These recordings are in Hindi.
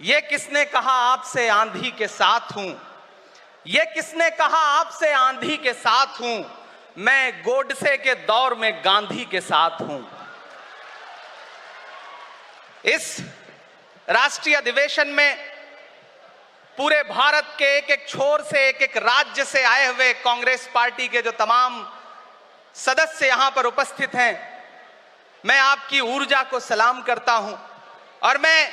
ये किसने कहा आपसे आंधी के साथ हूं? ये किसने कहा आपसे आंधी के साथ हूं? मैं गोडसे के दौर में गांधी के साथ हूं। इस राष्ट्रीय अधिवेशन में पूरे भारत के एक एक छोर से, एक एक राज्य से आए हुए कांग्रेस पार्टी के जो तमाम सदस्य यहां पर उपस्थित हैं, मैं आपकी ऊर्जा को सलाम करता हूं और मैं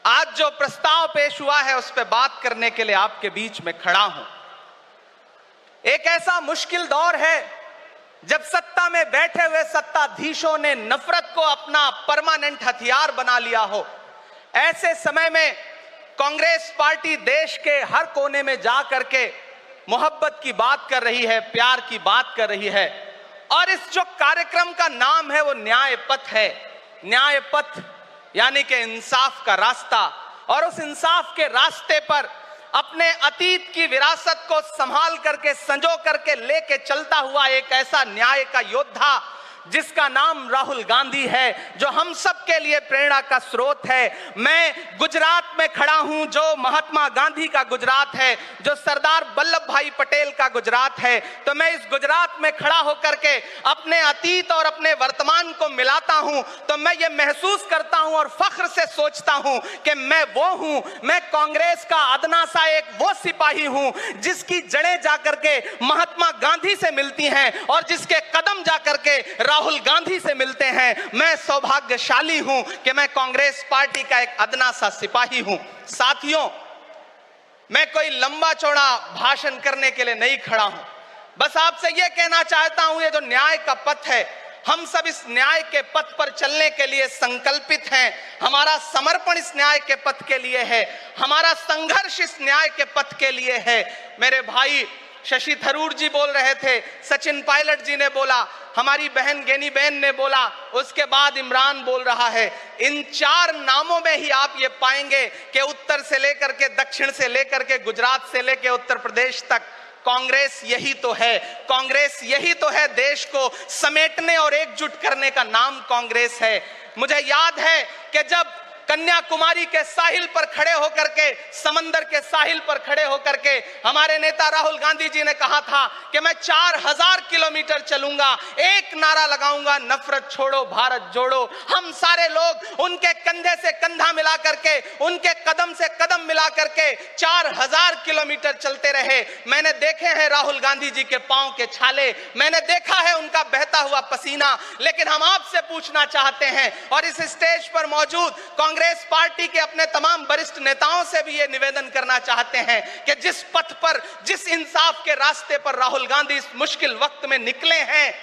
आज जो प्रस्ताव पेश हुआ है उस पर बात करने के लिए आपके बीच में खड़ा हूं। एक ऐसा मुश्किल दौर है जब सत्ता में बैठे हुए सत्ताधीशों ने नफरत को अपना परमानेंट हथियार बना लिया हो। ऐसे समय में कांग्रेस पार्टी देश के हर कोने में जा करके मोहब्बत की बात कर रही है, प्यार की बात कर रही है और इस जो कार्यक्रम का नाम है वो न्याय पथ है। न्याय पथ यानी कि इंसाफ का रास्ता, और उस इंसाफ के रास्ते पर अपने अतीत की विरासत को संभाल करके, संजो करके लेके चलता हुआ एक ऐसा न्याय का योद्धा जिसका नाम राहुल गांधी है, जो हम सब के लिए प्रेरणा का स्रोत है। मैं गुजरात में खड़ा हूं, जो महात्मा गांधी का गुजरात है, जो सरदार वल्लभ भाई पटेल का गुजरात है। तो मैं इस गुजरात में खड़ा होकर के अपने अतीत और अपने वर्तमान को मिलाता हूं तो मैं ये महसूस करता हूं और फख्र से सोचता हूं कि मैं वो हूं, मैं कांग्रेस का अदना सा एक वो सिपाही हूं जिसकी जड़ें जाकर के महात्मा गांधी से मिलती हैं और जिसके कदम जाकर के राहुल गांधी से मिलते हैं। मैं सौभाग्यशाली हूं कि मैं कांग्रेस पार्टी का एक अदना सा सिपाही हूं। साथियों, मैं कोई लंबा चौड़ा भाषण करने के लिए नहीं खड़ा हूं, बस आपसे यह कहना चाहता हूं, ये जो न्याय का पथ है, हम सब इस न्याय के पथ पर चलने के लिए संकल्पित हैं। हमारा समर्पण इस न्याय के पथ के लिए है, हमारा संघर्ष इस न्याय के पथ के लिए है। मेरे भाई शशि थरूर जी बोल रहे थे, सचिन पायलट जी ने बोला, हमारी बहन गेनी बहन ने बोला, उसके बाद इमरान बोल रहा है। इन चार नामों में ही आप ये पाएंगे कि उत्तर से लेकर के, दक्षिण से लेकर के, गुजरात से लेकर उत्तर प्रदेश तक कांग्रेस यही तो है। कांग्रेस यही तो है, देश को समेटने और एकजुट करने का नाम कांग्रेस है। मुझे याद है कि जब कन्याकुमारी के साहिल पर खड़े होकर के, समंदर के साहिल पर खड़े होकर के हमारे नेता राहुल गांधी जी ने कहा था कि मैं 4000 किलोमीटर चलूंगा, एक नारा लगाऊंगा, नफरत छोड़ो भारत जोड़ो। हम सारे लोग उनके कंधे से कंधा मिला करके, उनके कदम से कदम मिला करके 4000 किलोमीटर चलते रहे। मैंने देखे हैं राहुल गांधी जी के पांव के छाले, मैंने देखा है उनका बहता हुआ पसीना। लेकिन हम आपसे पूछना चाहते हैं और इस स्टेज पर मौजूद कांग्रेस पार्टी के अपने तमाम वरिष्ठ नेताओं से भी ये निवेदन करना चाहते हैं कि जिस पथ पर, जिस इंसाफ के रास्ते पर राहुल गांधी इस मुश्किल वक्त में निकले हैं,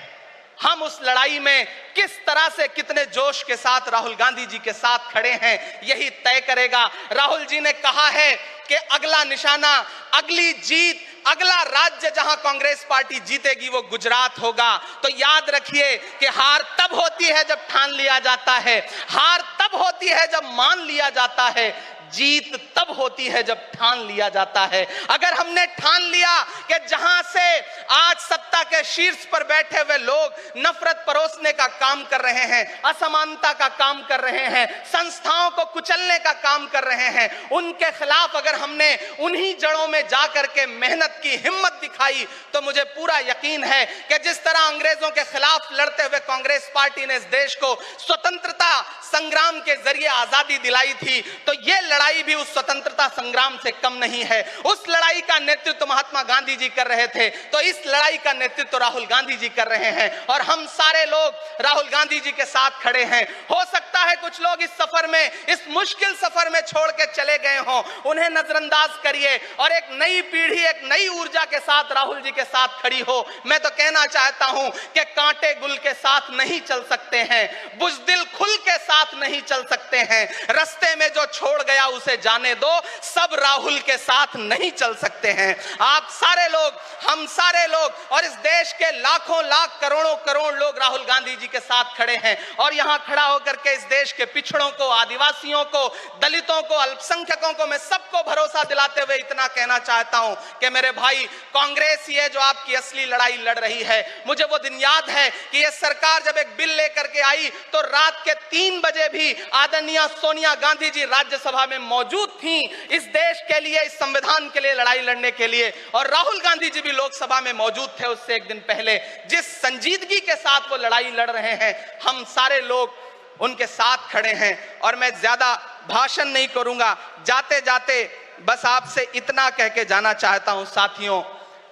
हम उस लड़ाई में किस तरह से, कितने जोश के साथ राहुल गांधी जी के साथ खड़े हैं, यही तय करेगा। राहुल जी ने कहा है कि अगला निशाना, अगली जीत, अगला राज्य जहां कांग्रेस पार्टी जीतेगी वो गुजरात होगा। तो याद रखिए कि हार तब होती है जब ठान लिया जाता है, हार तब होती है जब मान लिया जाता है, जीत तब होती है जब ठान लिया जाता है। अगर हमने ठान लिया कि जहां से आज सत्ता के शीर्ष पर बैठे हुए लोग नफरत परोसने का काम कर रहे हैं, असमानता का काम कर रहे हैं, संस्थाओं को कुचलने का काम कर रहे हैं, उनके खिलाफ अगर हमने उन्हीं जड़ों में जाकर के मेहनत की, हिम्मत दिखाई, तो मुझे पूरा यकीन है कि जिस तरह अंग्रेजों के खिलाफ लड़ते हुए कांग्रेस पार्टी ने इस देश को स्वतंत्रता संग्राम के जरिए आजादी दिलाई थी, तो ये लड़ाई भी उस स्वतंत्रता संग्राम से कम नहीं है। उस लड़ाई का नेतृत्व महात्मा गांधी जी कर रहे थे, तो इस लड़ाई का नेतृत्व राहुल गांधी जी कर रहे हैं और हम सारे लोग राहुल गांधी जी के साथ खड़े हैं। हो सकता है कुछ लोग इस सफर में, इस मुश्किल सफर में छोड़ के चले गए हों, उन्हें नजरअंदाज करिए और एक नई पीढ़ी, एक नई ऊर्जा के साथ राहुल जी के साथ खड़ी हो। मैं तो कहना चाहता हूं कि कांटे गुल के साथ नहीं चल सकते हैं, बुज़दिल खुल के साथ नहीं चल सकते हैं, रास्ते में जो छोड़ गया उसे जाने दो, सब राहुल के साथ नहीं चल सकते हैं। आप सारे लोग, हम सारे लोग और इस देश के लाखों लाख, करोड़ों करोड़ लोग राहुल गांधी जी के साथ खड़े हैं और यहां खड़ा होकर के इस देश के पिछड़ों को, आदिवासियों को, दलितों को, अल्पसंख्यकों को मैं सबको भरोसा दिलाते हुए इतना कहना चाहता हूं कि मेरे भाई, कांग्रेस ही है जो आपकी असली लड़ाई लड़ रही है। मुझे वो दिन याद है कि यह सरकार जब एक बिल लेकर के आई तो रात के 3 बजे भी आदरणीय सोनिया गांधी जी राज्यसभा में मौजूद थी इस देश के लिए, इस संविधान के लिए लड़ाई लड़ने के लिए। और राहुल गांधी जी भी लोकसभा में मौजूद थे उससे एक दिन पहले। जिस संजीदगी के साथ वो लड़ाई लड़ रहे हैं, हम सारे लोग उनके साथ खड़े हैं। और मैं ज्यादा भाषण नहीं करूंगा, जाते जाते बस आपसे इतना कह के जाना चाहता हूं साथियों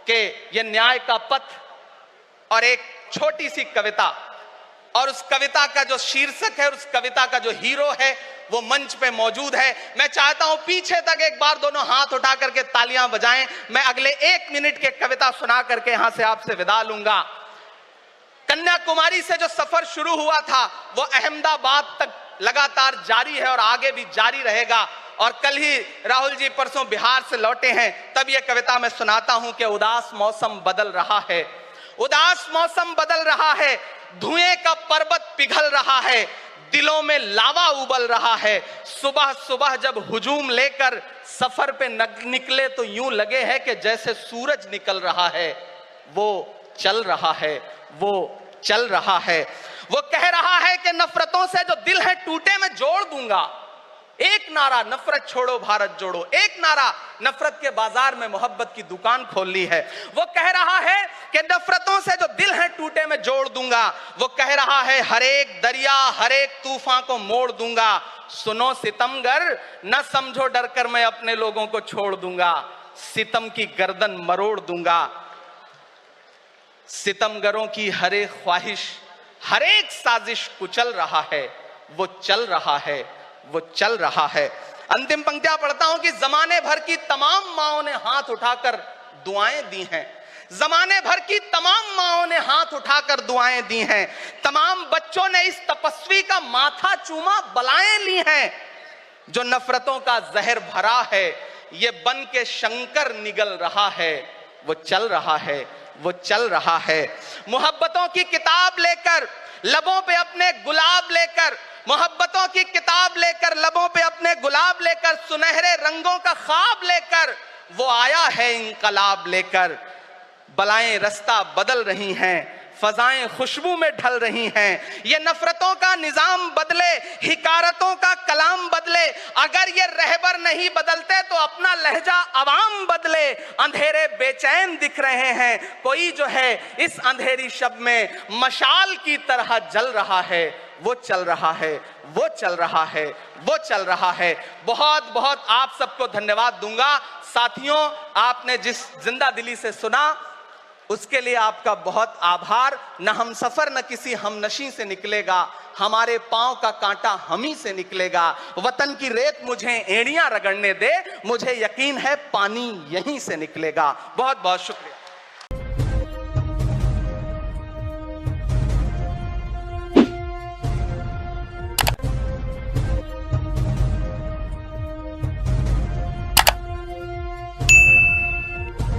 कि ये न्याय का पथ और एक छोटी सी कविता, और उस कविता का जो शीर्षक है, उस कविता का जो हीरो है वो मंच पे मौजूद है। मैं चाहता हूं पीछे तक एक बार दोनों हाथ उठा करके तालियां बजाएं। मैं अगले 1 मिनट के कविता सुना करके यहां से आपसे विदा लूंगा। कन्याकुमारी से जो सफर शुरू हुआ था वो अहमदाबाद तक लगातार जारी है और आगे भी जारी रहेगा। और कल ही राहुल जी परसों बिहार से लौटे हैं, तब यह कविता मैं सुनाता हूं कि उदास मौसम बदल रहा है, उदास मौसम बदल रहा है, धुएं का पर्वत पिघल रहा है, दिलों में लावा उबल रहा है। सुबह सुबह जब हुजूम लेकर सफर पे निकले तो यूं लगे है कि जैसे सूरज निकल रहा है। वो चल रहा है, वो चल रहा है। वो कह रहा है कि नफरतों से जो दिल है टूटे मैं जोड़ दूंगा। एक नारा नफरत छोड़ो भारत जोड़ो, एक नारा नफरत के बाजार में मोहब्बत की दुकान खोल ली है। वो कह रहा है कि नफरतों से जो दिल है टूटे मैं जोड़ दूंगा। वो कह रहा है हर एक दरिया हर एक तूफान को मोड़ दूंगा। सुनो सितमगर न समझो डर कर मैं अपने लोगों को छोड़ दूंगा, सितम की गर्दन मरोड़ दूंगा। सितमगरों की हर एक ख्वाहिश हर एक साजिश कुचल रहा है, वो चल रहा है, वो चल रहा है। अंतिम पंक्तियां पढ़ता हूं कि जमाने भर की तमाम माओं ने हाथ उठाकर दुआएं दी हैं, जमाने भर की तमाम माओं ने हाथ उठाकर दुआएं दी हैं, तमाम बच्चों ने इस तपस्वी का माथा चूमा बलाएं ली हैं। जो नफरतों का जहर भरा है ये बन के शंकर निगल रहा है, वो चल रहा है, वो चल रहा है। मोहब्बतों की किताब लेकर लबों पे अपने गुलाब लेकर, मोहब्बतों की किताब लेकर लबों पे अपने गुलाब लेकर, सुनहरे रंगों का ख्वाब लेकर वो आया है इंकलाब लेकर। बलाएं रास्ता बदल रही हैं, फजाएं खुशबू में ढल रही हैं। ये नफरतों का निजाम बदले, हिकारतों का कलाम बदले। अगर ये रहबर नहीं बदलते तो अपना लहजा अवाम बदले। अंधेरे बेचैन दिख रहे हैं, कोई जो है इस अंधेरी शब में मशाल की तरह जल रहा है। वो चल रहा है, वो चल रहा है, वो चल रहा है। बहुत बहुत आप सबको धन्यवाद दूंगा। साथियों, आपने जिस जिंदा दिली से सुना उसके लिए आपका बहुत आभार। न हम सफर न किसी हमनशी से निकलेगा, हमारे पांव का कांटा हम ही से निकलेगा। वतन की रेत मुझे एड़ियां रगड़ने दे, मुझे यकीन है पानी यहीं से निकलेगा। बहुत बहुत शुक्रिया।